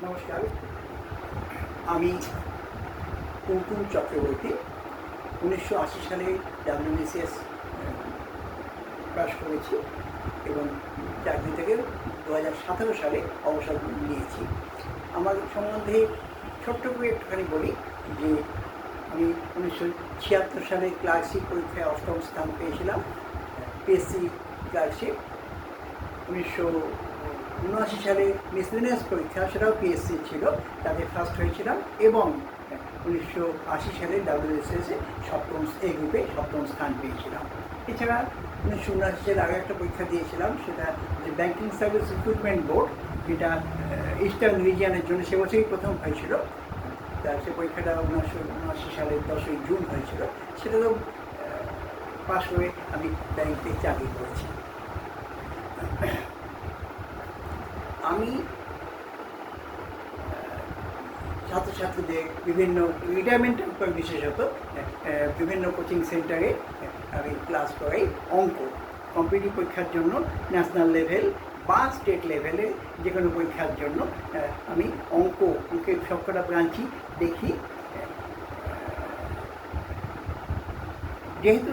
নমস্কার, আমি কুমকুম চক্রবর্তী। 1980 সালে WBCS পাস করেছি এবং চাকরি থেকে 2017 সালে অবসর নিয়েছি। আমার সম্বন্ধে ছোট্ট করে একটুখানি বলি যে আমি 1976 সালে ক্লার্কশিপ পরীক্ষায় 8ম স্থান পেয়েছিলাম, PSC ক্লার্কশিপ। 1979 সালে মিসলেনিয়াস পরীক্ষা, সেটাও PSC ছিল, তাতে ফার্স্ট হয়েছিলাম এবং 1980 সালে WBCS-এ এ গ্রুপে 7ম স্থান পেয়েছিলাম। এছাড়া 1979 সালে আরও একটা পরীক্ষা দিয়েছিলাম, সেটা যে ব্যাংকিং সার্ভিস রিক্রুটমেন্ট বোর্ড, যেটা ইস্টার্ন রিজিয়নের জন্য সে বছরই প্রথম হয়েছিল। তার সে পরীক্ষাটা 1979 সালের 10ই জুন হয়েছিল। সেটাতেও পাশ হয়ে আমি ব্যাংকে চাকরি করেছি। আমি ছাত্রছাত্রীদের বিভিন্ন রিটায়ারমেন্টের উপর বিশেষত বিভিন্ন কোচিং সেন্টারে আমি ক্লাস করাই। অঙ্ক কম্পিটিটিভ পরীক্ষার জন্য ন্যাশনাল লেভেল বা স্টেট লেভেলে যে কোনো পরীক্ষার জন্য আমি অঙ্কের সবকটা ব্রাঞ্চই দেখি। যেহেতু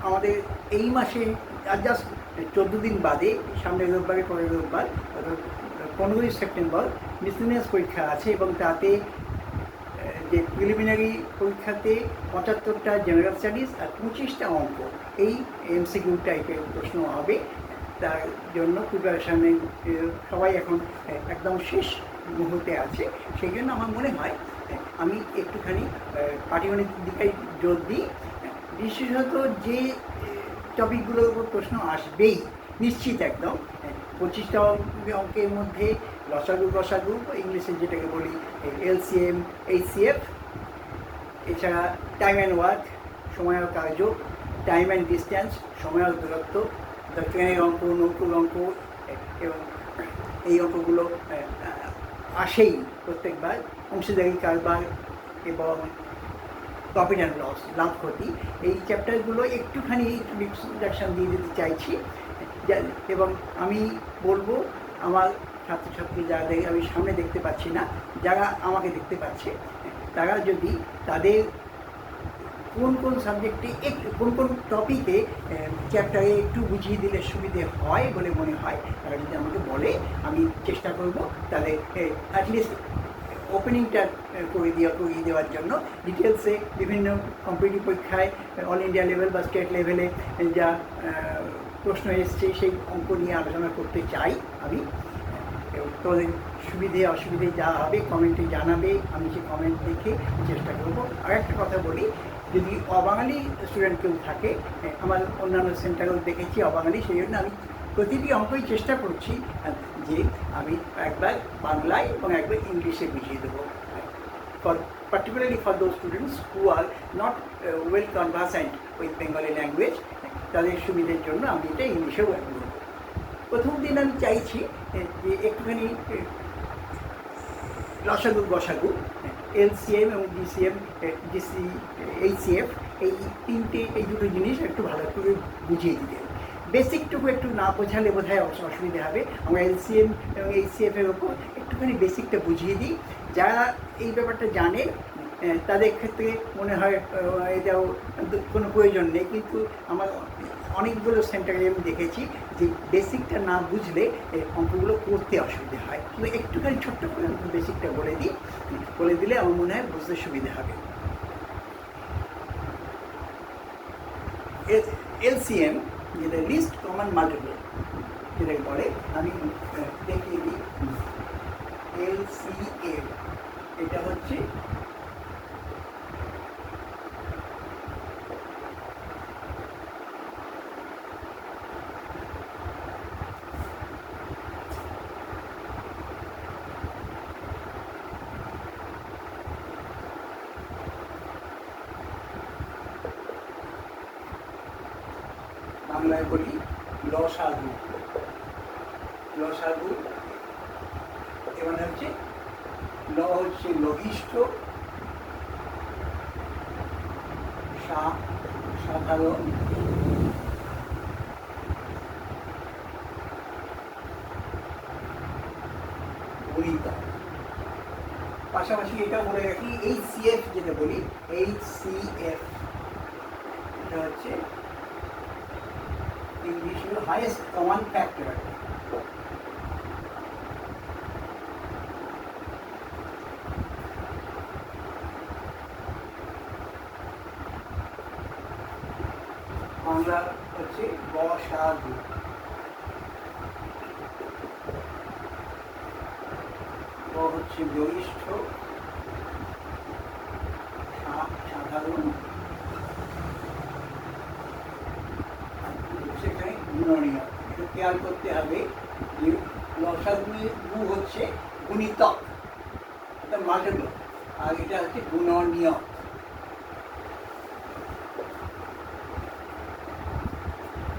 আমাদের এই মাসে আর জাস্ট 14 দিন বাদে, সামনের রোববারে পরের রোববার 15ই সেপ্টেম্বর মিসলেনিয়াস পরীক্ষা আছে এবং তাতে যে প্রিলিমিনারি পরীক্ষাতে 75টা জেনারেল স্টাডিজ আর 25টা অঙ্ক, এই MCQ টাইপের প্রশ্ন হবে। তার জন্য প্রিপারেশানে সবাই এখন একদম শেষ মুহূর্তে আছে। সেই জন্য আমার মনে হয় আমি একটুখানি পাটিগণিতের দিকে জোর দিই। বিশেষত যে টপিকগুলোর উপর প্রশ্ন আসবেই নিশ্চিত, একদম 25টা অঙ্কের মধ্যে লসাগু ইংলিশে যেটাকে বলি LCM, HCF, এছাড়া টাইম অ্যান্ড ওয়ার্ক, সময় ও কার্য, টাইম অ্যান্ড ডিস্ট্যান্স, সময় ও দূরত্ব, ট্রেনের অঙ্ক, নৌকুর অঙ্ক, এবং এই অঙ্কগুলো আসেই প্রত্যেকবার। অংশীদারি কারবার এবং প্রফিট অ্যান্ড লস, লাভ ক্ষতি, এই চ্যাপ্টারগুলো একটুখানি ইন্ট্রোডাকশান দিয়ে দিতে চাইছি। এবং আমি বলবো আমার ছাত্রছাত্রী যাদের আমি সামনে দেখতে পাচ্ছি না, যারা আমাকে দেখতে পাচ্ছে, তারা যদি তাদের কোন সাবজেক্টে কোন টপিকে চ্যাপ্টারে একটু বুঝিয়ে দিলে সুবিধে হয় বলে মনে হয়, তারা যদি আমাকে বলে, আমি চেষ্টা করব তাদের অ্যাটলিস্ট ওপেনিংটা করিয়ে দেওয়ার জন্য। ডিটেলসে বিভিন্ন কম্পিটিটিভ পরীক্ষায় অল ইন্ডিয়া লেভেল বা স্টেট লেভেলে যা প্রশ্ন এসছে সেই অঙ্ক নিয়ে আলোচনা করতে চাই আমি। তোমাদের সুবিধে অসুবিধে যা হবে কমেন্টে জানাবে, আমি সেই কমেন্ট দেখে চেষ্টা করব। আর একটা কথা বলি, যদি অবাঙালি স্টুডেন্ট কেউ থাকে, আমার অন্যান্য সেন্টারেও দেখেছি অবাঙালি, সেই জন্য আমি প্রতিটি অঙ্কই চেষ্টা করছি যে আমি একবার বাংলায় এবং একবার ইংলিশে বুঝিয়ে দেবো, particularly for those students who are not well conversant with Bengali language, তাদের সুবিধের জন্য আমি এটা ইংলিশেও অ্যাড করব। প্রথম দিন আমি চাইছি যে একটুখানি লসাগু গসাগু, LCM এবং HCF, এই দুটো জিনিস একটু ভালো করে বুঝিয়ে দিতে। বেসিকটুকু একটু না বোঝালে বোধহয় অসুবিধা হবে। আমরা LCM এবং HCF-এর ওপর একটুখানি বেসিকটা বুঝিয়ে দিই। যারা এই ব্যাপারটা জানে তাদের ক্ষেত্রে মনে হয় এটাও কোনো প্রয়োজন নেই, কিন্তু আমার অনেকগুলো সেন্টারে আমি দেখেছি যে বেসিকটা না বুঝলে অঙ্কগুলো করতে অসুবিধা হয়। কিন্তু একটুখানি ছোট্ট করে আমি বেসিকটা বলে দিলে আমার মনে হয় বুঝতে সুবিধা হবে। LCM যেটা লিস্ট কমন মাল্টিপল যেটাকে বলে, আমি দেখিয়ে দিই। LCM এটা হচ্ছে বাংলায় বলি লসাগু। এবার হচ্ছে ল হচ্ছে লঘিষ্ঠ, সাধারণ, গুণিতক। পাশাপাশি এটা বলে রাখি HCF যেটা বলি, HCF এটা হচ্ছে English highest common factor. Bangla হচ্ছে গসাগু। গ হচ্ছে গরিষ্ঠ, সাধারণ, সেখানে গুণনীয়। এটা খেয়াল করতে হবে যে লসাগু হচ্ছে গুণিতক, এটা মাল্টিপল, আর এটা হচ্ছে গুণনীয়।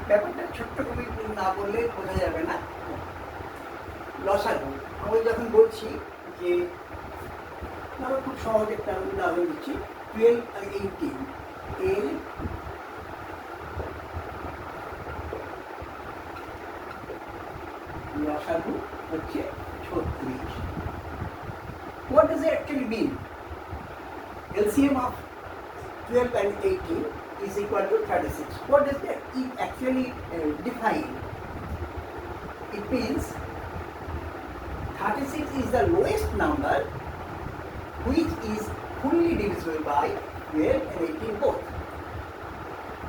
ব্যাপারটা ছোট্ট করে না বললে বোঝা যাবে না। লসাগু আমরা যখন বলছি যে ধরো খুব সহজ একটা উদাহরণ দিচ্ছি, 12 আর 18, এর লসাগু হচ্ছে 36। What does it actually mean? LCM of 12 and 18 is equal to 36. What does that actually define? It means 36 is the lowest number which is fully divisible by 12 and 18 both.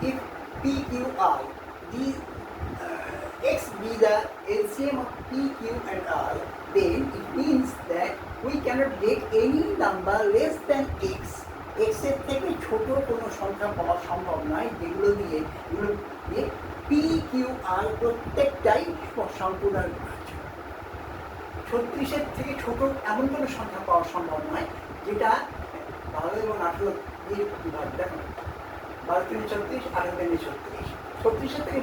If P, Q, I, these X be the LCM of P, Q and I, then it means that we cannot get any number less than X. X এর থেকে ছোট কোনো সংখ্যা পাওয়া সম্ভব নয়, যেগুলো দিয়ে P, Q, I প্রত্যেকটাই সম্পূর্ণ বিভাজ্য। 36-এর থেকে ছোট এমন কোনো সংখ্যা পাওয়া সম্ভব নয় যেটা 12 এবং 18 এর বিভাগ। দেখো 12 থেকে 36, 18 থেকে 36, 36-এর থেকে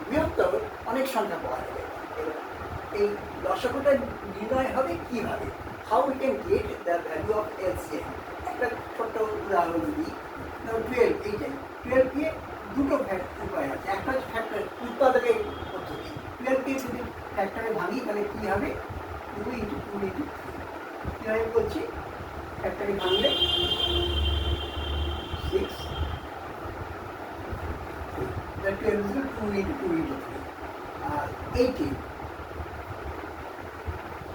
বৃহত্তর অনেক সংখ্যা পাওয়া যাবে। এই লসাগুটা নির্ণয় হবে কিভাবে? How we can get the value of LCM। একটা ছোট্ট উদাহরণ দিই, 12, এইটাই 12 দিয়ে দুটো উপায় আছে। একটা হচ্ছে ফ্যাক্টর উৎপাদকের পদ্ধতি। 12কে যদি ফ্যাক্টরে ভাঙি তাহলে কী হবে? 2 into 2 into 3। কীভাবে বলছি? ফ্যাক্টরে ভাঙলে 6, 12 is 2 into 2 into 3, আর 18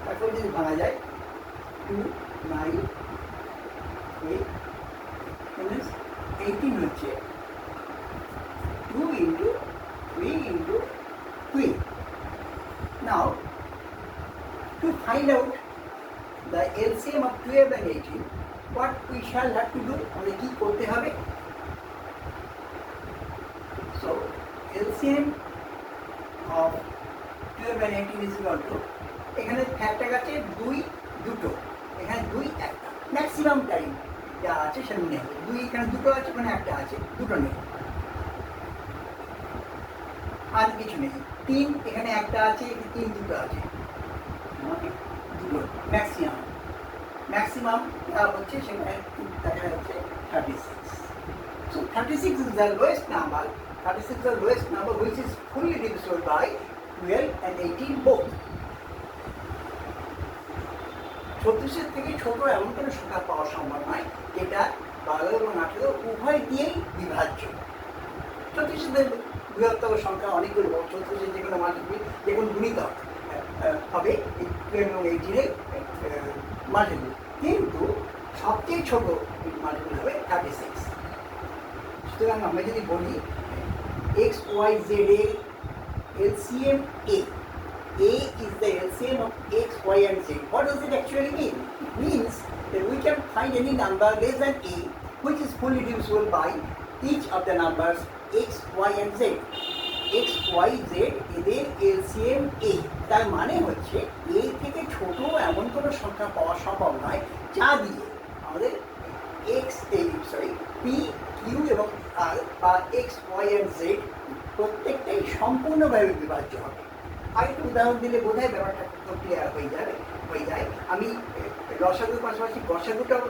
তারপর যদি ভাঙা যায় 2, 9, 8 minus 18 হচ্ছে 2 into 3 into 3. Now to find out the LCM of 12 and 18, what we shall have to do? আমাদের কি করতে হবে? So LCM of 12 and 18 is equal to, এখানে ফ্যাক্টর আছে 2 দুটো, এখানে 2 একটা, ম্যাক্সিমাম টাইম যা আছে সেটা নেই। 2 এখানে দুটো আছে, এখানে একটা আছে, দুটো নেই, আর কিছু নেই। 3 এখানে একটা আছে, 3 দুটো আছে, দুটো ম্যাক্সিমাম। ম্যাক্সিমাম যা হচ্ছে সেখানে দেখা যাচ্ছে 36। So 36 is the lowest number. 36 is the lowest number which is fully divisible by 12 and 18 both. 36-এর থেকে ছোট এমন কোনো সংখ্যা পাওয়া সম্ভব নয় যেটা 12 এবং 18 উভয় দিয়েই বিভাজ্য। 36-এর বৃহত্তর সংখ্যা অনেকগুলো, 36-এর যে কোনো মাল্টিপ্ল, যে কোনো গুণিতক হবে 12 এবং 18-এর মাল্টিপ্ল, কিন্তু সবচেয়ে ছোট মাল্টিপ্ল হবে 36। সুতরাং আমরা যদি বলি x, y, z এর LCM A, A is the LCM of x, y and z. What does it actually mean? It means that we can find any number less than A which is fully divisible by each of the numbers x, y and z. x, y, z এদের LCM A, তার মানে হচ্ছে A থেকে ছোট এমন কোনো সংখ্যা পাওয়া সম্ভব নয় যা দিয়ে আমাদের P, Q এবং R বা x, y and z প্রত্যেকটাই সম্পূর্ণভাবে বিভাজ্য হবে। আরেকটু উদাহরণ দিলে বোধহয় ব্যাপারটা ক্লিয়ার হয়ে যায়। আমি লসাগুর পাশাপাশি গসাগুটাও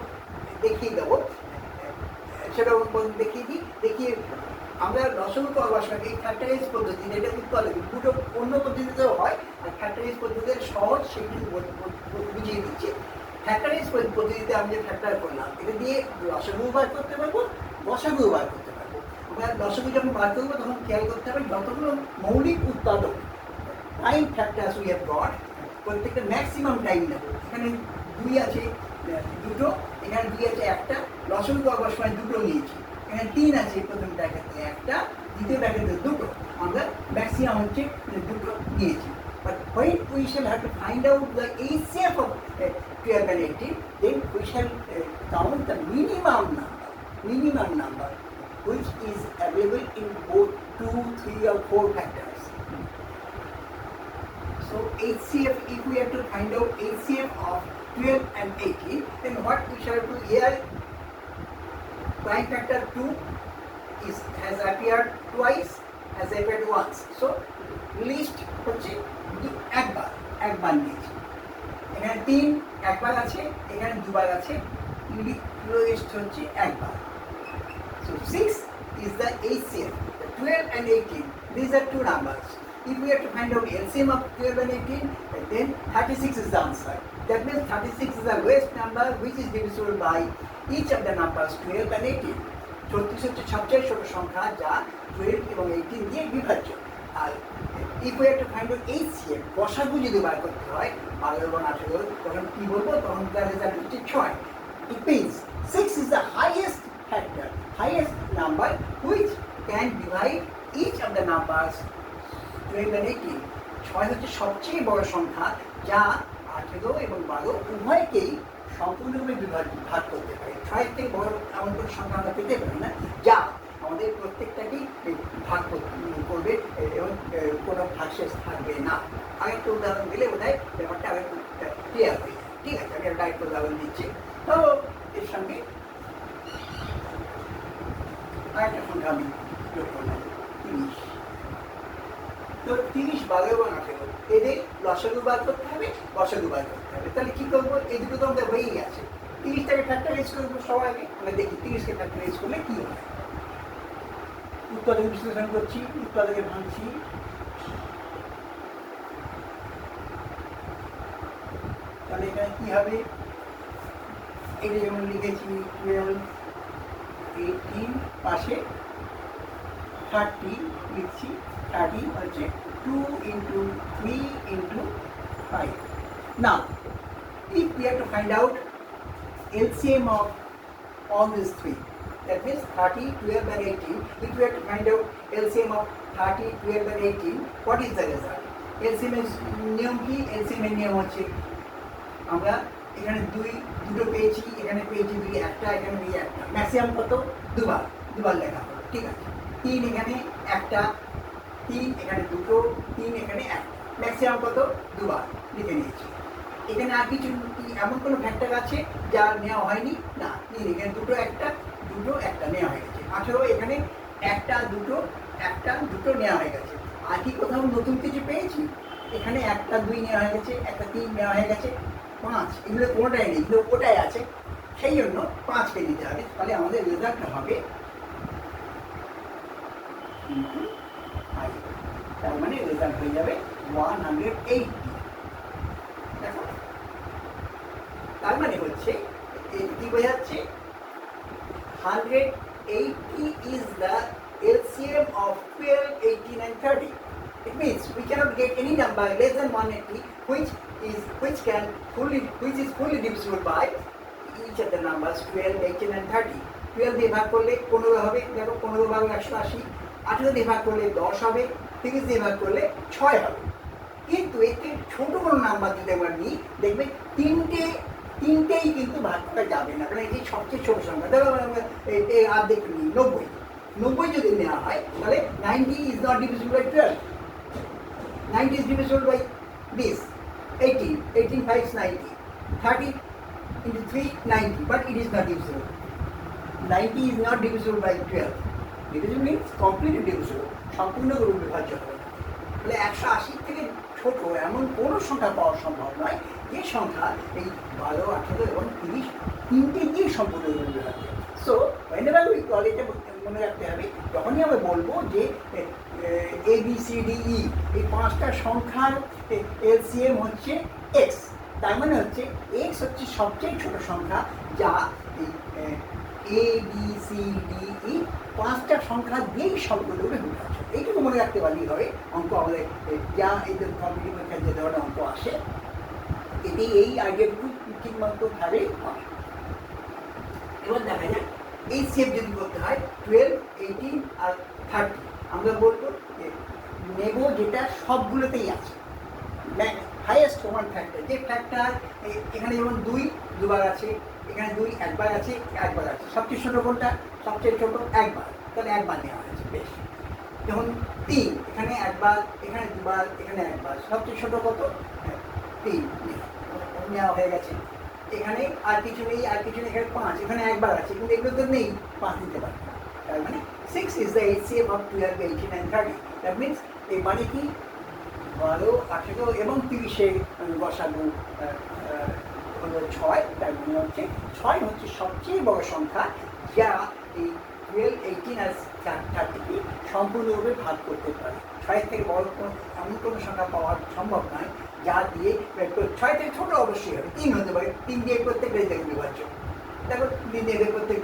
দেখিয়ে দেবো, সেটাও দেখিয়ে আমরা লসাগু করবার সময় এই ফ্যাক্টরাইজ পদ্ধতি, যেটা উৎপাদক দুটো অন্য পদ্ধতিতেও হয়, আর ফ্যাক্টরাইজ পদ্ধতির সহজ সেগুলি বুঝিয়ে দিচ্ছে। ফ্যাক্টরাইজ পদ্ধতিতে আমি যে ফ্যাক্টর করলাম, এটা দিয়ে লসাগু বার করতে পারবো, গসাগু বার করতে পারবো। আমরা লসাগু যখন বার করবো তখন খেয়াল করতে হবে যতগুলো মৌলিক উৎপাদক time factors we have got, প্রত্যেকটা ম্যাক্সিমাম টাইম নেব। এখানে 2 আছে 2টো, এখানে 2 আছে 1টা, লসাগু করবার সময় 2টো নিয়েছি। এখানে 3 আছে প্রথম ব্র্যাকেটে 1টা, দ্বিতীয় ব্র্যাকেটে 2টো, আমরা ম্যাক্সিমাম হচ্ছে 2টো নিয়েছি। But when we shall have to find out the HCF of 12 and 18, then we shall count the minimum number which is available in both 2, 3 or 4 factors. So HCF, if we have to find out HCF of 12 and 18, then what we shall do here, prime factor 2 has appeared twice, has appeared once. So least হচ্ছে একবার নিয়েছি। এখানে 3 একবার আছে, এখানে 2বার আছে, lowest হচ্ছে একবার। So 6 is the HCF. 12 and 18, these are 2 numbers. If we have to find out LCM of 12 and 18, then 36 is the answer. That means 36 is the lowest number which is divisible by each of the numbers 12 and 18. 36 হচ্ছে সবচেয়ে ছোট সংখ্যা যা 12 এবং 18 দিয়ে বিভাজ্য। আর if we have to find out HCF, গসাগু যদি বার করতে হয় 12 এবং 18, তখন কি বলবো? তখন তার রেজাল্ট হচ্ছে 6। It means 6 is the highest factor, highest number which can divide each of the numbers 12 and 18. 6 হচ্ছে সবচেয়ে বড় সংখ্যা যা 18 এবং 12 উভয়কেই সম্পূর্ণরূপে ভাগ করতে পারে। 6 থেকে বড় এমন কোনো সংখ্যা আমরা পেতে পারি না যা আমাদের প্রত্যেকটাকেই ভাগ করবে এবং কোনো ভাগশেষ থাকবে না। আরেকটা উদাহরণ দিলে বোধহয় ব্যাপারটা আরেকটু ক্লিয়ার হয়ে যায়। ঠিক আছে, আমি একটা আরেকটা উদাহরণ দিচ্ছি। তো এর সঙ্গে আরেকটা সংখ্যা আমি যোগ করলাম 30। তো 30, 12 এবং 18 এদের লসাগু বার করতে হবে, গসাগু বার করতে হবে। তাহলে কি করবো? এই দুটো তো আমাদের হয়েই গেছে। 30টাকে ফ্যাক্টরাইজ করবো সবার আগে। আমরা দেখি 30কে ফ্যাক্টরাইজ করলে কি হয়। উৎপাদক বিশ্লেষণ করছি, উৎপাদকে ভাঙছি। তাহলে এখানে কি হবে? এটা যেমন লিখেছি 12, 18 পাশে 30 লিখছি। 30 হচ্ছে 2 into 3 into 5. Now, if we have to find out LCM of all these 3, that means 30, 12 and 18. If we have to find out LCM of 30, 12 and 18, what is the result? LCM এর নিয়ম কি? LCM এর নিয়ম হচ্ছে আমরা এখানে দুটো পেয়েছি, এখানে পেয়েছি 2, একটা, এখানে 2, একটা। ম্যাক্সিমাম কত? দুবার লেখা হলো। ঠিক আছে, 3 এখানে একটা, 3 এখানে 2টো, 3 এখানে একটা। ম্যাক্সিমাম কত? দুবার লিখে নিয়েছি। এখানে আর কিছু এমন কোনো ফ্যাক্টর আছে যা নেওয়া হয়নি? না। 3 এখানে 2টো, একটা, 2টো, একটা নেওয়া হয়ে গেছে। 18 এখানে একটা, 2টো, একটা, 2টো নেওয়া হয়ে গেছে। আর কি কোথাও নতুন কিছু পেয়েছি? এখানে একটা 2 নেওয়া হয়ে গেছে, একটা 3 নেওয়া হয়ে গেছে, 5 এগুলো কোনোটাই নেই, এগুলো ওটাই আছে। সেই জন্য 5কে নিতে হবে। তাহলে আমাদের রেজাল্টটা হবে 5। তার মানে রেজাল্ট হয়ে যাবে 180। দেখো, তার মানে হচ্ছে কি বোঝাচ্ছে? 180 is the LCM of 12, 18 and 30. It means we cannot get any number less than 180 which is fully divisible by each of the numbers 12, 18 and 30. 12 দিয়ে ভাগ করলে 15 হবে। দেখো 15 ভাগ 180। 18 দিয়ে ভাগ করলে 10 হবে। 30 দিয়ে ভাগ করলে 6 হবে। কিন্তু এতে ছোট কোনো নাম্বার যদি আমরা নিই, দেখবে তিনটেই কিন্তু ভাগ করা যাবে না, কারণ এটি সবচেয়ে ছোট সংখ্যা। দেখো আমরা আর দেখে নিই 90 যদি নেওয়া হয় তাহলে 90 is not divisible by 12. 90 is divisible by this 18, 18 5 90, 30 into 3 90, but it is not divisible. 90 is not divisible by 12. Divisible means completely divisible, সম্পূর্ণ রূপে বিভাজ্য হবে। তাহলে 180 থেকে ছোট এমন কোনো সংখ্যা পাওয়া সম্ভব নয় যে সংখ্যা এই 12, 18 এবং 30 তিনটে দিয়ে সম্পূর্ণ রূপে বিভাজ্য। So whenever we call it, মনে রাখতে হবে যখনই আমরা বলবো যে ABCDE এই 5টা সংখ্যার LCM হচ্ছে X, তার মানে হচ্ছে x হচ্ছে সবচেয়ে ছোট সংখ্যা যা A B C D E 5টা সংখ্যা দিয়েই সবগুলোকে বিভাজ্য। এইটুকু মনে রাখতে পারলেই হবে অঙ্ক আমাদের যা এই যে কম্পিটিটিভ পরীক্ষার যে ধরনের অঙ্ক আসে এটি এই আইডিয়াটুকু ঠিকমতো ভাবে হয়। এবার দেখা যায় এই সেভ যদি করতে হয় 12, 18 আর 30 আমরা বলবো নেব যেটা সবগুলোতেই আছে, হাইয়েস্ট কমন ফ্যাক্টর, যে ফ্যাক্টর এখানে যেমন 2 দুবার আছে, এখানে 2 একবার আছে, একবার আছে, সবচেয়ে ছোটো কোনটা? সবচেয়ে ছোটো একবার, তাহলে একবার নেওয়া হয়েছে। বেশ, যেমন 3 এখানে একবার, এখানে দুবার, এখানে একবার, সবচেয়ে ছোটো কত? 3 নেওয়া হয়ে গেছে। এখানে আর কিছু নেই, আর কিছু নেই, এখানে 5, এখানে একবার আছে, কিন্তু এগুলো তো নেই, 5 নিতে পারবে না। তার মানে 6 is the HCF of 12, 18 and 30. That means এই মানে কি 12, 18 এবং 30-এর গসাগু হলো 6। তার মানে হচ্ছে 6 হচ্ছে সবচেয়ে বড় সংখ্যা যা এই 12, 18 আর 30কে সম্পূর্ণরূপে ভাগ করতে পারে। 6 থেকে বড় এমন কোনো সংখ্যা পাওয়া সম্ভব নয় যা দিয়ে 6 থেকে ছোটো অবশ্যই হবে, 3 হতে পারে, 3 দিয়ে প্রত্যেকটাই দেখে বিভাজ্য। দেখো 3 দিয়ে প্রত্যেক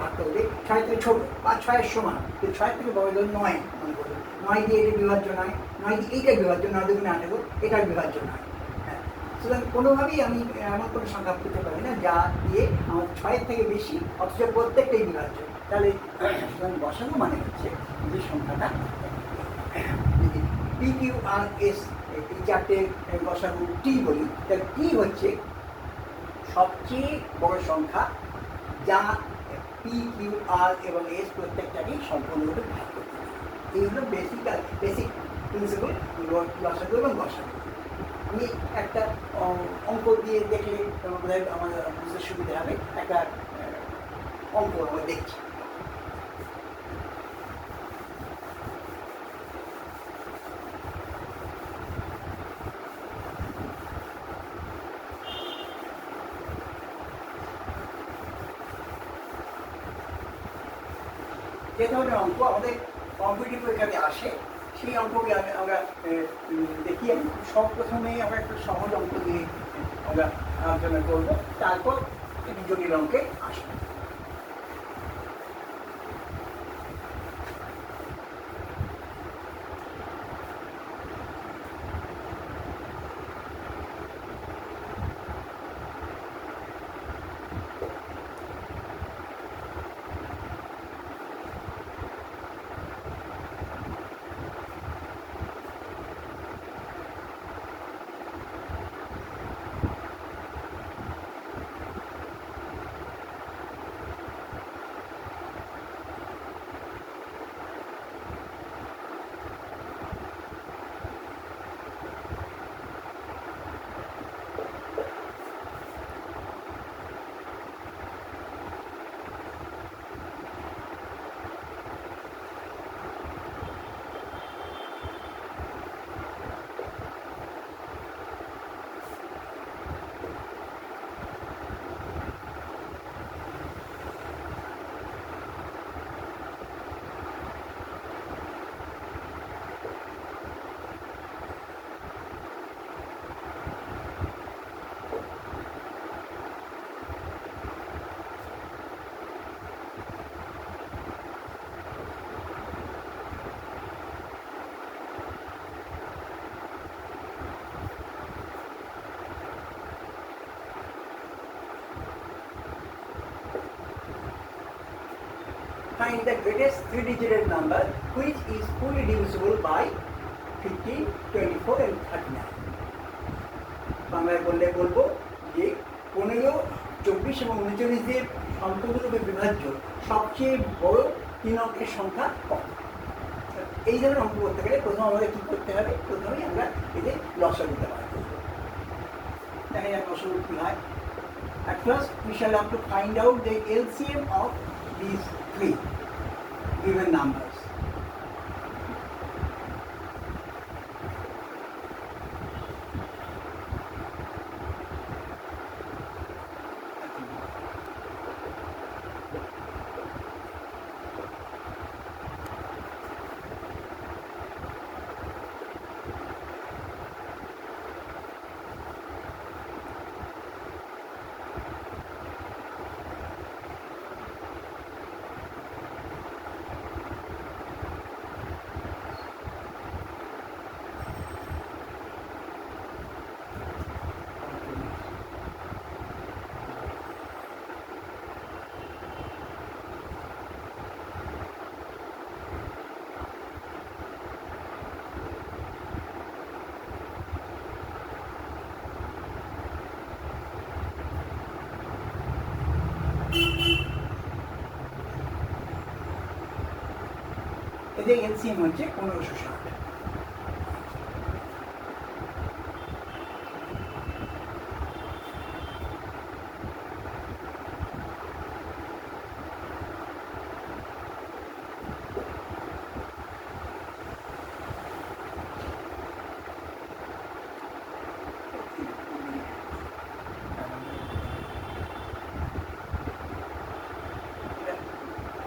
ভাগ করবে, 6 থেকে ছোটো বা 6-এর সমান, 6 থেকে বড় ধরুন 9 মনে করবে, 9 দিয়ে এটা বিভাজ্য নয়, 9 দিয়ে এইটা বিভাজ্য, 9 দুগুণে 18, এটার বিভাজ্য নয়। হ্যাঁ, সুতরাং কোনোভাবেই আমি এমন কোনো সংখ্যা পেতে পারি না যা দিয়ে আমার 6-এর থেকে বেশি অথচ প্রত্যেকটাই বিভাজ্য। তাহলে সুতরাং বসানো মানে হচ্ছে যে সংখ্যাটা পি কিউ আর এস, এই 4টে বসানো টি বলি, তাহলে টি হচ্ছে সবচেয়ে বড় সংখ্যা যা পি কিউ আর এবং এস প্রত্যেকটাকেই সম্পূর্ণরূপে ভাগ করতে হবে। এই হলো বেসিক প্রিন্সিপাল লসাগু এবং গসাগু। আমি একটা অঙ্ক দিয়ে দেখলে আমাদের বুঝতে সুবিধা হবে। একটা অঙ্ক আমরা দেখছি। যে ধরনের অঙ্ক আমাদের কম্পিটিটিভ পরীক্ষাতে আসে সেই অঙ্কগুলি আমরা দেখি। প্রথমেই আমরা একটা সহজ অঙ্ক দিয়ে আমরা আলোচনা করবো, তারপর একটি জটিল অঙ্কে আসবো। Find the greatest three-digit number which is fully divisible by 15, 24 and 39. বাংলায় বললে বলবো যে 15, 24 এবং 39 দিয়ে সম্পূর্ণরূপে বিভাজ্য সবচেয়ে বড় 3 অঙ্কের সংখ্যা কত। এই ধরনের অঙ্ক করতে গেলে প্রথমে আমাদের কী করতে হবে? প্রথমেই আমরা এদের লসাগু ব্যবহার করব। দেখা যাক লসাগু কী হয়। At first we shall have to find out the LCM of these 3 given numbers. মধ্যে এলসিএম হচ্ছে 1560।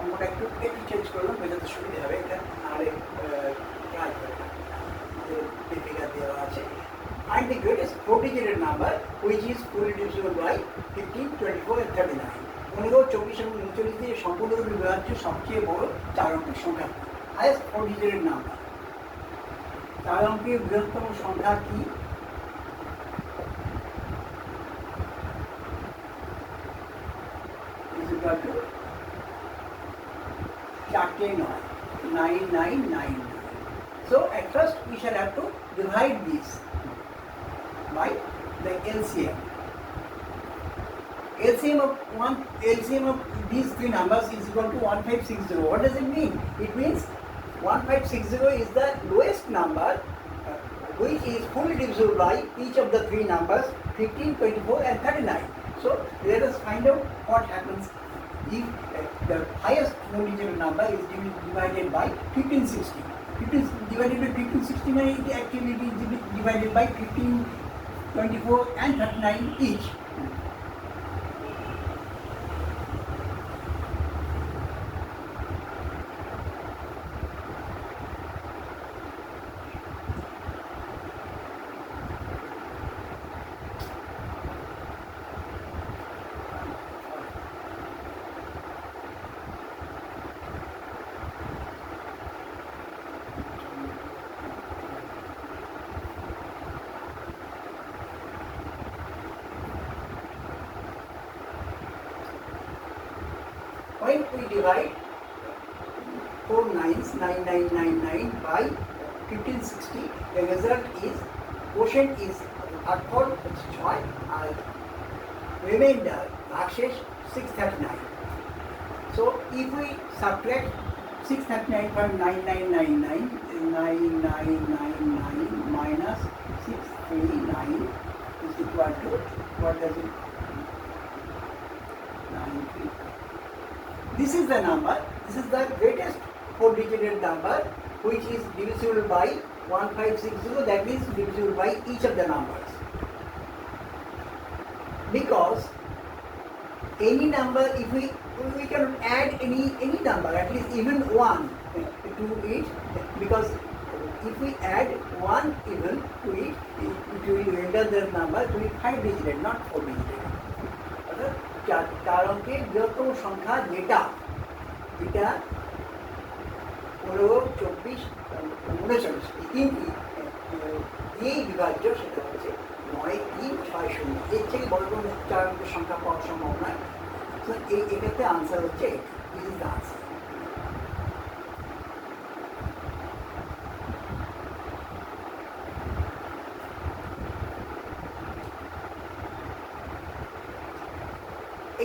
আমরা একটু চেঞ্জ করলাম, বোঝাতে সুবিধা হবে। এটা আরে কাজ করে ফিগার দেওয়া আছে। And the greatest 4-digit number which is fully divisible by 15, 24 and 39. 15, 24 এবং 39 দিয়ে সম্পূর্ণরূপে বিভাজ্য সবচেয়ে বড় 4 অঙ্কের সংখ্যা। Highest 4-digit number. 4 অঙ্কের বৃহত্তম সংখ্যা কি? is equal to 9999. So at first we shall have to divide this by the LCM. LCM of these three numbers is equal to 1560. What does it mean? It means 1560 is the lowest number which is fully divisible by each of the three numbers 15, 24 and 39. So let us find out what happens if the highest 4-digit number is divided by 1560. 15 divided by 1569, it actually is divided by 15, 24 and 39 each. When we divide 4 nines 9999 by 1560, the result is quotient is ভাগফল 6 আর remainder ভাগশেষ 639. So if we subtract 639.9999 minus 639 is equal to what does it? 93. This is the number, this is the greatest 4-digit number which is divisible by 1560, that means divisible by each of the numbers. Because any number, if we can add any number, at least even 1 to it, because if we add 1 even to it, it will render the number to be 5-digit, not 4-digit. 4 অঙ্কের বৃহত্তম সংখ্যা যেটা 15, 24, 39 তিনটি দিয়েই বিভাজ্য, সেটা হচ্ছে 9360। এর থেকে বড় কোনো 4 অঙ্কের সংখ্যা পাওয়া সম্ভব নয়। তো এক্ষেত্রে আনসার হচ্ছে দিস ইজ দ্য আনসার।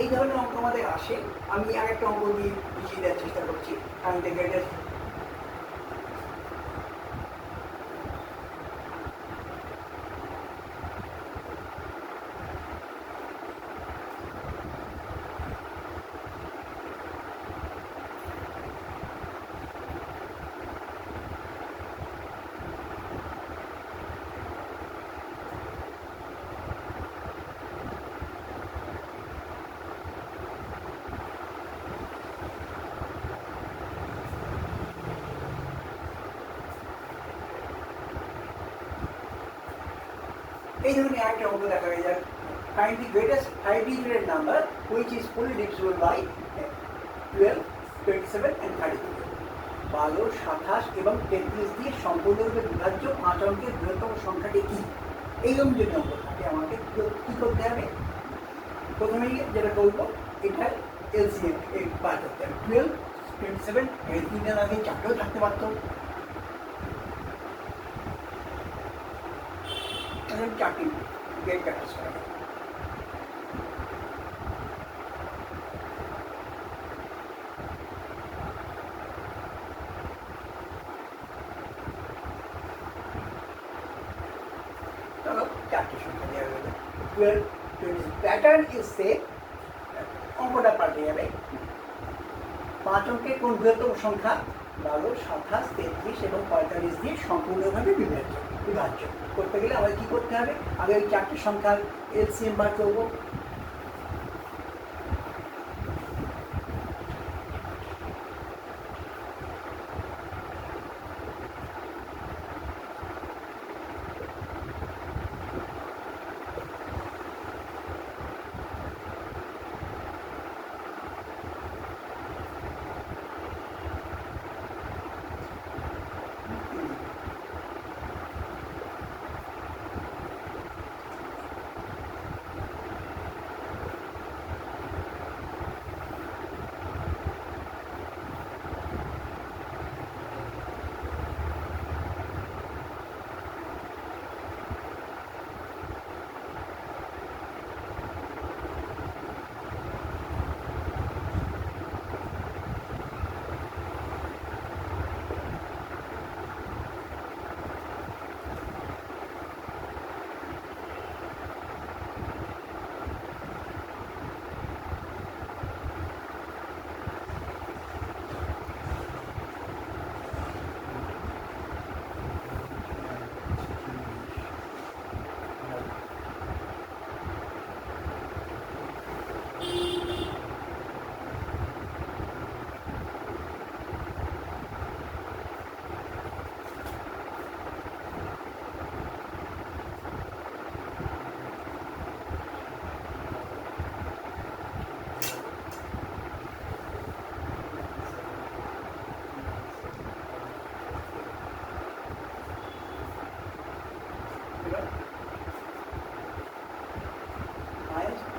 এই ধরনের অঙ্ক আমাদের আসে। আমি আরেকটা অঙ্ক দিয়ে বুঝিয়ে দেওয়ার চেষ্টা করছি। কারণ দ্য গ্রেটেস্ট এই ধরনের একটা অঙ্ক দেখা যায়। Find the greatest 5-digit number which is fully divisible by 12, 27 and 32. 12, 27 এবং 33 দিয়ে সম্পূর্ণরূপে বিভাজ্য 5 অঙ্কের বৃহত্তম সংখ্যাটি কি? এইরকম যদি অঙ্ক থাকে আমাকে কি করতে হবে? প্রথমেই যেটা করবো, এটা এলসিএম বার করতে হবে। 12, 27 এই তিনটার আগে 4টেও থাকতে পারতো, 4টি গেট প্র্যাকটিস করা। 12, 20. প্যাটার্ন ইজ সেম, অঙ্কটা পাল্টে যাবে। 5 অঙ্কের কোন বৃহত্তম সংখ্যা? 12, 27, 33 এবং 45 দিয়ে সম্পূর্ণভাবে বিভাজ্য করতে গেলে আমাদের কি করতে হবে? আগে ওই 4টে সংখ্যার এলসিএম বার করবো।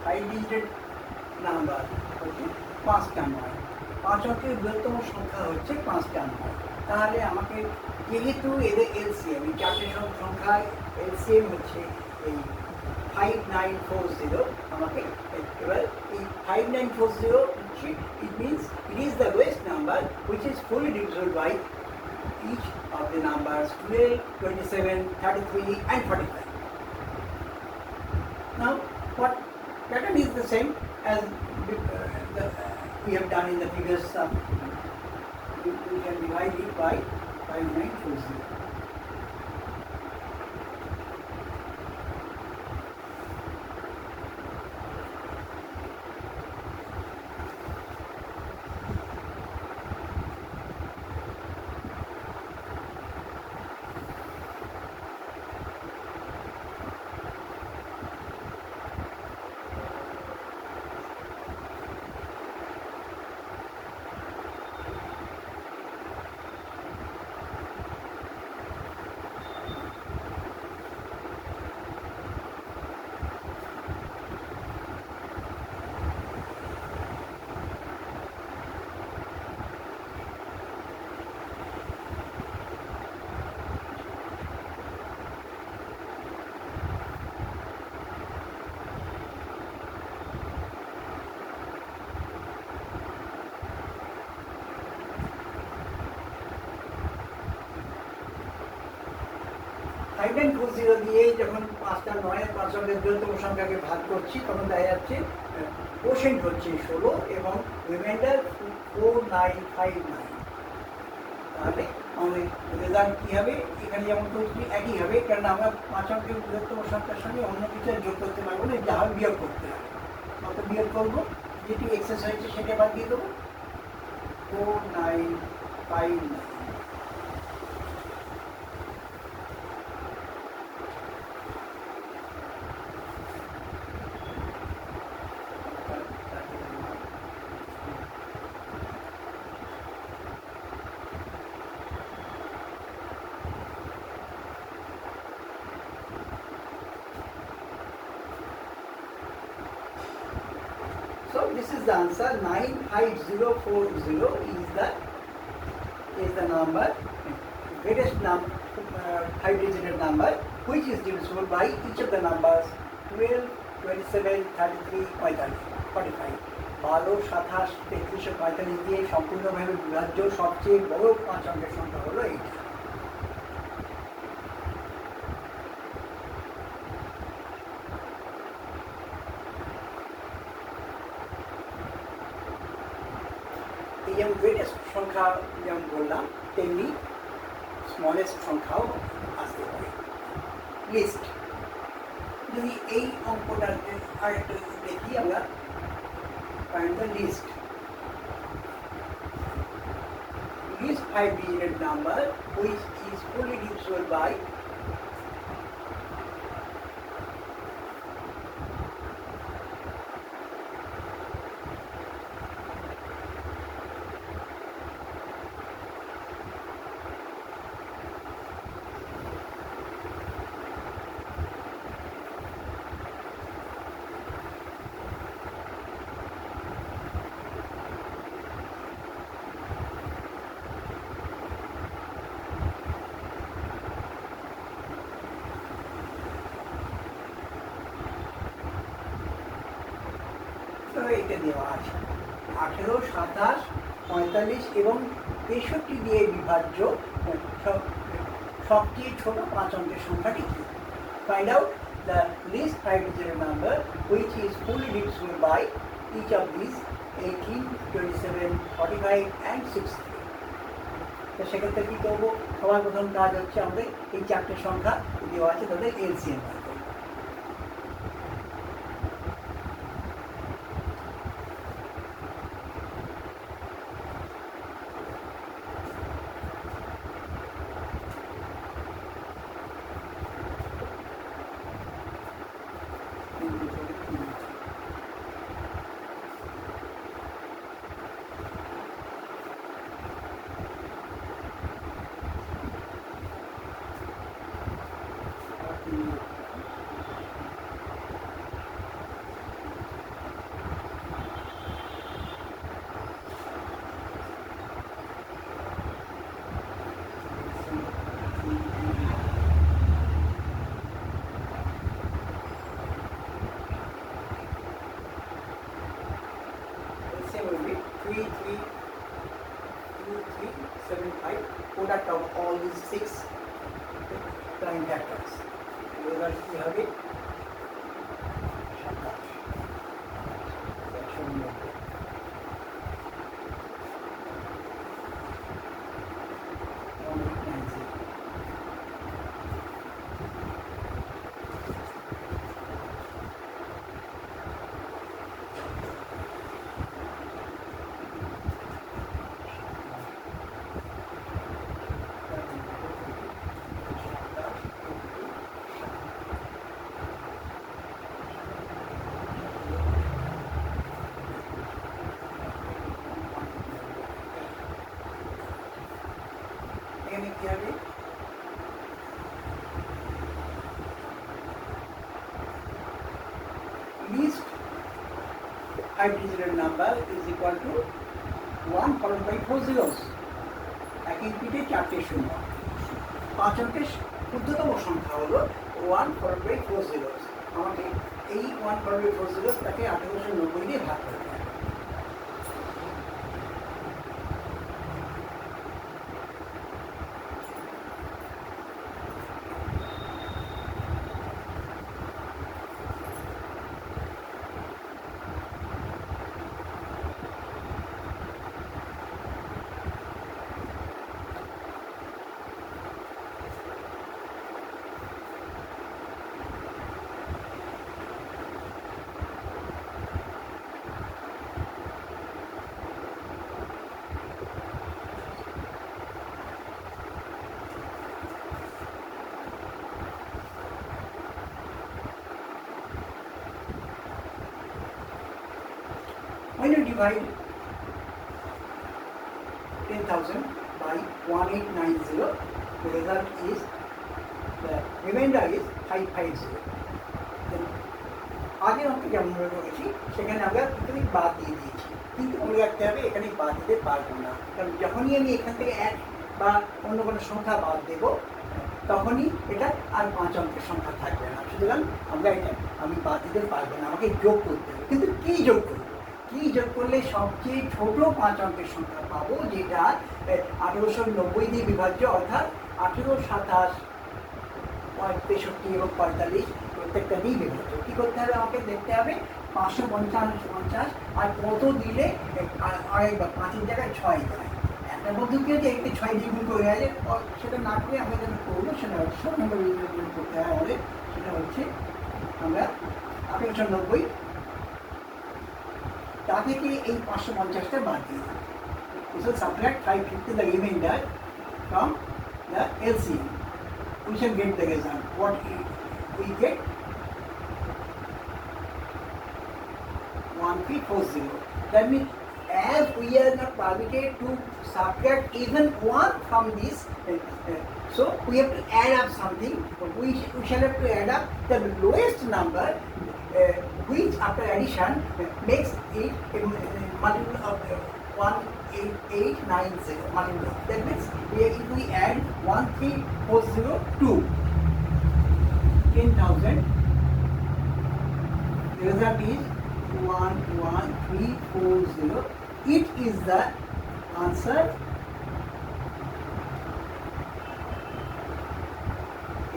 ফাইভ ডিজিটেড নাম্বার হচ্ছে 5টা নয়। 5 অঙ্কের বৃহত্তম সংখ্যা হচ্ছে 5টা নয়। তাহলে আমাকে যেহেতু এদের এলসিএম, এই 4টে সংখ্যায় এলসিএম হচ্ছে এই 5940, আমাকে এবার এই 5940 হচ্ছে, it means it is the lowest number which is fully divisible by each of the numbers 12, 27, 33 and 45. Now what pattern is the same as we have done in the previous sum. We can divide it by 5940. Five 940 দিয়ে যখন 5টা 9 আর 5 অঙ্কের বৃহত্তম সংখ্যাকে ভাগ করছি, তখন দেখা যাচ্ছে কোশেন্ট হচ্ছে 16 এবং রিমাইন্ডার 4959। তাহলে আমাদের রেজাল্ট কী হবে? এখানে যেমন করছি একই হবে, কারণ আমরা 5 অঙ্কের বৃহত্তম সংখ্যার সঙ্গে অন্য কিছু যোগ করতে পারবো না, যা হবে বিয়োগ করতে হবে। কত বিয়োগ করবো? যেটি এক্সেস হয়েছে সেটা বাদ দিয়ে দেবো, 4959। So this is the answer. 95040 is the number, greatest number, 5-digit number, which is divisible by each of the numbers 12, 27, 33, 45. 12, 27, 33 ও 45 দিয়ে সম্পূর্ণভাবে বিভাজ্য সবচেয়ে বড় 5 অঙ্কের সংখ্যা হলো এইটা। যেমন গ্রেটেস্ট সংখ্যা যেমন বললাম, তেমনি স্মলেস্ট সংখ্যাও আসতে পারে। লিস্ট, যদি এই অঙ্কটা আরেকটু দেখি আমরা, find the list. List 5-digit number which is fully divisible by এটা দেওয়া আছে 18, 27, 45 এবং 63 দিয়ে বিভাজ্য সবচেয়ে ছোট 5 অঙ্কের সংখ্যাটি কি? Find out the least 5-digit number which is fully divisible by each of these 18, 27, 45 and 63. তো সেক্ষেত্রে কি করবো? সবার প্রথম কাজ হচ্ছে আমাদের এই 4টে সংখ্যা দেওয়া আছে তাদের LCM. Product of all these 6 prime factors. Result কি হবে? 5-digit number is equal to 1 followed by 4 zeros. এক ইনপুটে 4টে শূন্য। 5 অঙ্কের ক্ষুদ্রতম সংখ্যা হলো 1 followed by 4 zeros। আমাকে এই 1 followed by 4 zeros তাকে 1890 দিয়ে ভাগ করতে হবে। When you divide 10,000 by 1890, the result is, the remainder is 550. আগের অঙ্কে যেমন করেছি সেখানে আমরা এখানে বাদ দিয়ে দিয়েছি, কিন্তু মনে রাখতে হবে এখানে বাদ দিতে পারবো না, কারণ যখনই আমি এখান থেকে 1 বা অন্য কোনো সংখ্যা বাদ দেব তখনই এটা আর 5 অঙ্কের সংখ্যা থাকবে না। সুতরাং আমরা এটা আমি বাদ দিতে পারবো না, আমাকে যোগ করতে হবে। কিন্তু কী যোগ করবো? কি যোগ করলে সবচেয়ে ছোট 5 অঙ্কের সংখ্যা পাবো, যেটা 1890 দিয়ে বিভাজ্য, অর্থাৎ 18, 27, 63 এবং 45 প্রত্যেকটা দিয়ে বিভাজ্য। কী করতে হবে? আমাকে দেখতে হবে 550 আর কত দিলে আরেকবার 5-এর জায়গায় 6 দেয়। একটা পদ্ধতি হচ্ছে একটি 6 দিয়ে গুণ করে দেয়, সেটা না করে আমরা যেটা করবো সেটা হচ্ছে 7 নম্বর গুণ করতে হয় আমাদের, সেটা হচ্ছে আমরা 1890 তা থেকে এই 550টা বাদ দিয়ে দেবো। We shall subtract 550 the remainder from the LCM. We shall get the result. What we get? 1340. That means as we are not permitted to subtract even one from this, so we have to add up something. We shall have to add up the lowest number, which after addition makes it a multiple of 18890 multiple. That means if we add 1340 to 10,000, the result is 11340. It is the answer.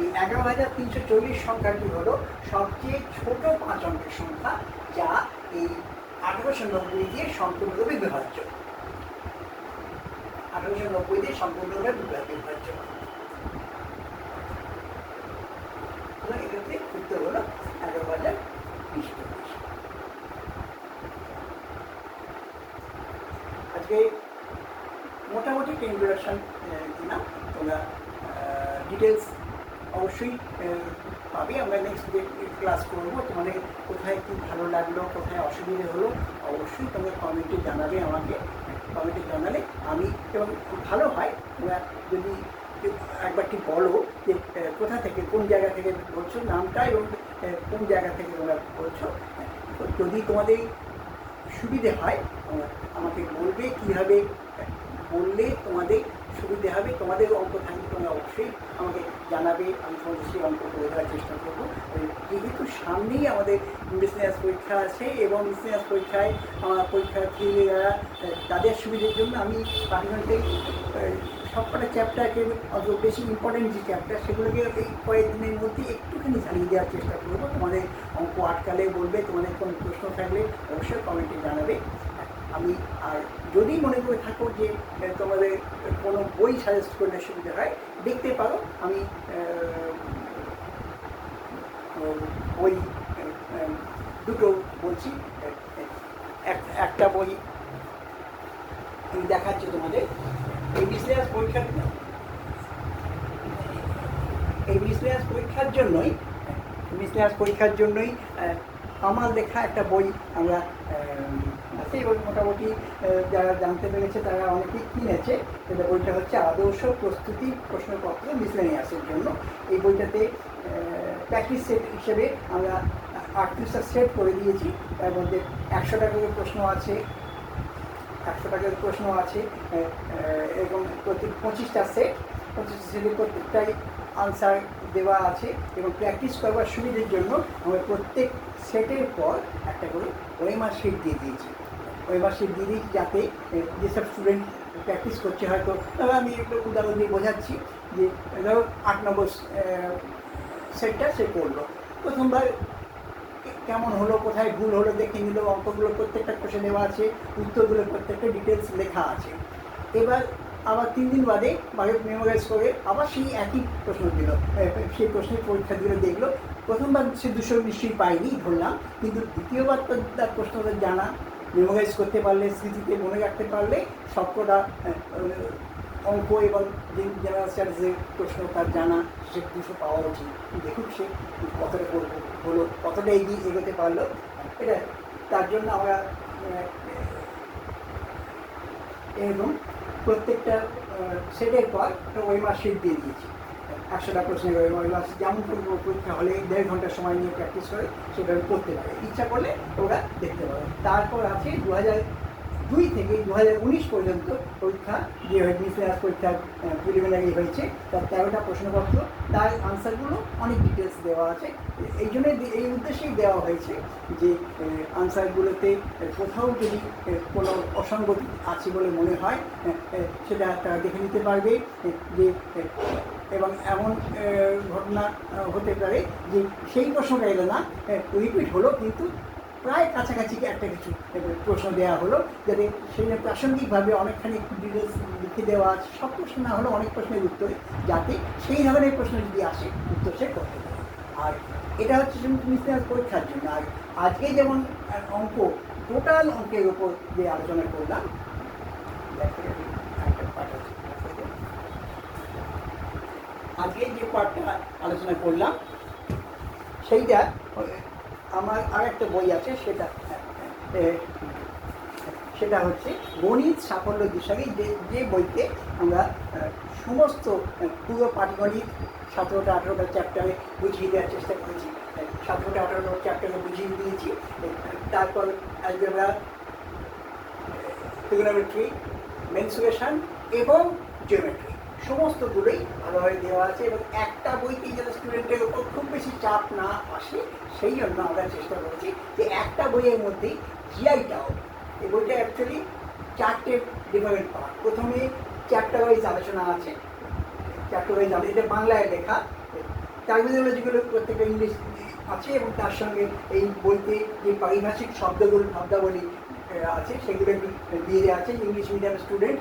এই 11,340 সংখ্যাটি হলো সবচেয়ে ছোট 5 অঙ্কের সংখ্যা, যা এই 1890 দিয়ে সম্পূর্ণভাবে বিভাজ্য। 1890 দিয়ে সম্পূর্ণভাবে বিভাজ্য। এটাতে উত্তর হলো 11,340। আজকে মোটামুটি ইন্ট্রোডাকশন দিলাম, তোমরা ডিটেলস অবশ্যই পাবে। আমরা নেক্সট ক্লাস করবো। তোমাদের কোথায় কী ভালো লাগলো, কোথায় অসুবিধে হলো, অবশ্যই তোমরা কমেন্টে জানাবে আমাকে। কমেন্টে জানালে আমি, এবং ভালো হয় তোমরা যদি একবারটি বলো যে কোথা থেকে, কোন জায়গা থেকে বলছো, নামটা এবং কোন জায়গা থেকে তোমরা বলছো। যদি তোমাদের সুবিধে হয় আমাকে বলবে, কীভাবে বললে তোমাদের সুবিধে হবে। তোমাদের অঙ্ক থাকলে তোমরা অবশ্যই আমাকে জানাবে, আমি তোমাদের সেই অঙ্ক করে দেওয়ার চেষ্টা করবো। যেহেতু সামনেই আমাদের বিজনেস পরীক্ষা আছে, এবং বিজনেস পরীক্ষায় আমার পরীক্ষার্থীরা তাদের সুবিধের জন্য আমি পার্টিকুলারলি সবকটা চ্যাপ্টারকে, অত বেশি ইম্পর্টেন্ট যে চ্যাপ্টার সেগুলোকে এই কয়েকদিনের মধ্যে একটুখানি ঝালিয়ে দেওয়ার চেষ্টা করবো। তোমাদের অঙ্ক আটকালে বলবে, তোমাদের কোনো প্রশ্ন থাকলে অবশ্যই কমেন্টে জানাবে। আমি আর যদি মনে করে থাকো যে তোমাদের কোনো বই সাজেস্ট করলে সুবিধা হয়, দেখতে পারো। আমি বই দুটো বলছি। একটা বই আমি দেখাচ্ছি তোমাদের। এই বিজনেস পরীক্ষার জন্যই আমার লেখা একটা বই আমরা সেই বই মোটামুটি যারা জানতে পেরেছে তারা অনেকেই কিনেছে। সেটা বইটা হচ্ছে আদর্শ প্রস্তুতি প্রশ্নপত্র মিসলেনিয়াসের জন্য। এই বইটাতে প্র্যাকটিস সেট হিসেবে আমরা 38টা সেট করে দিয়েছি। তার মধ্যে 100 টাকার প্রশ্ন আছে, 100 টাকার প্রশ্ন আছে, এরকম প্রতি 25টা সেট, 25টা সেটের প্রত্যেকটাই আনসার দেওয়া আছে। এবং প্র্যাকটিস করবার সুবিধের জন্য আমরা প্রত্যেক সেটের পর একটা করে ওএমআর শিট দিয়ে দিয়েছি। ওএমআর শিট দিয়ে দিয়েছি যাতে যেসব স্টুডেন্ট প্র্যাকটিস করছে, হয়তো ধরো আমি একটু উদাহরণ দিয়ে বোঝাচ্ছি যে ধরো 8 নম্বর সেটটা সে করলো, প্রথমবার কেমন হলো, কোথায় ভুল হলো দেখে নিল, অঙ্কগুলো প্রত্যেকটা কোশ্চেন দেওয়া আছে, উত্তরগুলো প্রত্যেকটা ডিটেলস লেখা আছে। এবার আবার 3 দিন বাদে মেমোরাইজ করে আবার সেই একই প্রশ্ন দিল, সেই প্রশ্নের পরীক্ষা দিল, দেখলো প্রথমবার সে 200 নিশ্চয়ই পায়নি ধরলাম, কিন্তু দ্বিতীয়বার তো তার প্রশ্নটা জানা, মেমোরাইজ করতে পারলে, স্মৃতিতে মনে রাখতে পারলে সবকটা অঙ্ক এবং জেনারেল স্টাডিজের প্রশ্ন তার জানা, সে 200 পাওয়া উচিত। দেখুক সে কতটা হলো, কতটা এগোতে পারলো। এটা তার জন্য আমরা এরকম প্রত্যেকটা সেটের পর ওএমআর শিট দিয়ে দিয়েছি। 100টা প্রশ্নের ওএমআর, যেমন পরীক্ষা হলে 1.5 ঘন্টা সময় নিয়ে প্র্যাকটিস করে সেভাবে করতে পারে, ইচ্ছা করলে ওরা দেখতে পারে। তারপর আছে 2002 থেকে 2019 পর্যন্ত পরীক্ষা যে মিসলেনিয়াস পরীক্ষার প্রিলিমিনারি হয়েছে, তার 13টা প্রশ্নপত্র, তার আনসারগুলো অনেক ডিটেলস দেওয়া আছে। এই জন্য এই উদ্দেশ্যেই দেওয়া হয়েছে যে আনসারগুলোতে কোথাও যদি কোনো অসঙ্গতি আছে বলে মনে হয় সেটা তারা দেখে নিতে পারবে। যে এবং এমন ঘটনা হতে পারে যে সেই প্রশ্নটা এলো না, রিপিট হলো, কিন্তু প্রায় কাছাকাছি একটা কিছু প্রশ্ন দেওয়া হলো, যাতে সেই প্রাসঙ্গিকভাবে অনেকখানি ডিটেলস লিখে দেওয়া আছে, সব প্রশ্ন না হলেও অনেক প্রশ্নের উত্তর, যাতে সেই ধরনের প্রশ্ন যদি আসে উত্তর সে করতে পারে। আর এটা হচ্ছে মিসলেনিয়াস পরীক্ষার জন্য। আর আজকে যেমন অঙ্ক, টোটাল অঙ্কের উপর যে আলোচনা করলাম, আজকে যে পার্টটা আলোচনা করলাম সেইটা আমার আর একটা বই আছে, সেটা হচ্ছে গণিত সাফল্য দিশারি, যে বইতে আমরা সমস্ত পুরো পাটিগণিত 17টা 18টা চ্যাপ্টারে বুঝিয়ে দেওয়ার চেষ্টা করেছি। 17টা 18টা চ্যাপ্টারে বুঝিয়ে দিয়েছি। তারপর অ্যালজেব্রা, ট্রিগোনোমেট্রি, মেনসুরেশন এবং জিওমেট্রি সমস্তগুলোই ভালোভাবে দেওয়া আছে, এবং একটা বইতে যেন স্টুডেন্টের ওপর খুব বেশি চাপ না আসে সেই জন্য আমরা চেষ্টা করেছি যে একটা বইয়ের মধ্যেই জিআইটাও, এই বইটা অ্যাকচুয়ালি 4টে ডিফারেন্ট পার্ট। প্রথমে চ্যাপ্টার ওয়াইজ আলোচনা আছে, চ্যাপ্টার ওয়াইজ এটা বাংলায় লেখা, টার্মিনোলজিগুলো প্রত্যেকটা ইংলিশ আছে, এবং তার সঙ্গে এই বইতে যে পারিভাষিক শব্দগুলো, শব্দাবলী আছে সেগুলো দিয়ে দেওয়া আছে। ইংলিশ মিডিয়াম স্টুডেন্ট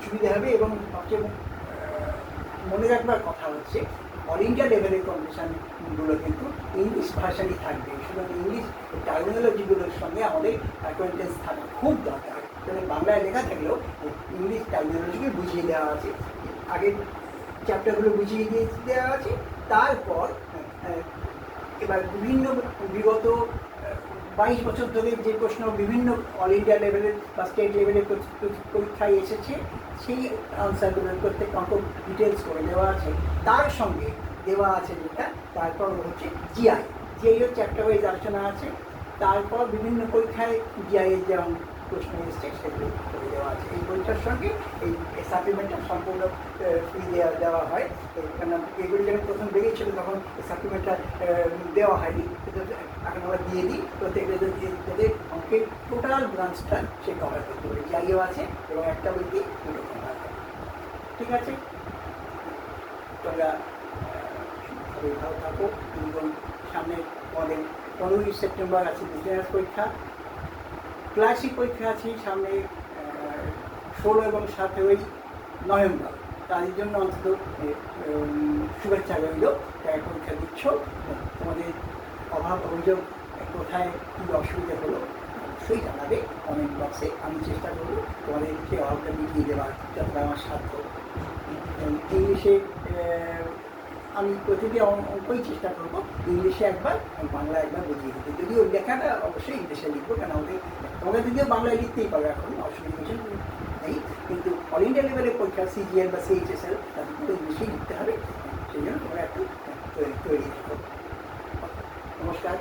সুবিধা হবে। এবং সবচেয়ে মনে রাখবার কথা হচ্ছে অল ইন্ডিয়া লেভেলের কম্পিটিশানগুলো কিন্তু ইংলিশ ভাষারই থাকবে, সুতরাং ইংলিশ টার্মিনোলজিগুলোর সঙ্গে আমাদের অ্যাকোয়েন্টেন্স থাকা খুব দরকার। তাহলে বাংলায় লেখা থাকলেও ইংলিশ টার্মিনোলজিকে বুঝিয়ে দেওয়া আছে, আগের চ্যাপ্টারগুলো বুঝিয়ে দিয়ে দেওয়া আছে। তারপর এবার বিভিন্ন বিগত 22 বছর ধরে যে প্রশ্ন বিভিন্ন অল ইন্ডিয়া লেভেলের বা স্টেট লেভেলের পরীক্ষায় এসেছে, সেই আনসারগুলোর প্রত্যেক অঙ্ক ডিটেলস করে দেওয়া আছে। তার সঙ্গে দেওয়া আছে যেটা, তারপর হচ্ছে জিআইও চ্যাপ্টার ওয়াইজ আলোচনা আছে। তারপর বিভিন্ন পরীক্ষায় জিআইয়ের যেমন প্রশ্ন এসছে সেগুলো করে দেওয়া আছে। এই বইটার সঙ্গে এই সাপ্লিমেন্টটা সম্পূর্ণ ফ্রি দেওয়া হয়, কেন এগুলি যখন প্রথম বেরিয়েছিল তখন সাপ্লিমেন্টটা দেওয়া হয়নি, এখন আমরা দিয়ে দিই প্রত্যেকটা যাতে অঙ্কের টোটাল ব্রাঞ্চটা সে কভার করতে পারে। জিআইও আছে এবং একটা বইতে দুটো কভার হয়। ঠিক আছে, তোমরা ভালো থাকো। এবং সামনে আমাদের 15ই সেপ্টেম্বর আছে বিজনেস পরীক্ষা, ক্লাসিক পরীক্ষা আছে সামনে 16 এবং 17ই নভেম্বর। তাদের জন্য অন্তত শুভেচ্ছা রইল। পরীক্ষা দিচ্ছ, তোমাদের অভাব অভিযোগ কোথায় কী অসুবিধা হলো অবশ্যই জানাবে কমেন্ট বক্সে। আমি চেষ্টা করবো তোমাদের সেই অভাবটা মিটিয়ে দেওয়ার যতটা আমার সাধ্য। ইংলিশে আমি প্রতিটি অঙ্কই চেষ্টা করবো ইংলিশে একবার, বাংলা একবার বুঝিয়ে দিতে। যদিও লেখাটা অবশ্যই ইংলিশে লিখবো, কেন তোমাদের যদিও বাংলায় লিখতেই পারো, এখন অসুবিধা কিছু নেই। কিন্তু অল ইন্ডিয়া লেভেলের পরীক্ষা সিজিএল বা সিএইচএসএল তাদের কিন্তু ইংলিশেই লিখতে হবে, সেই জন্য তোমরা একটু তৈরি থাকো। নমস্কার।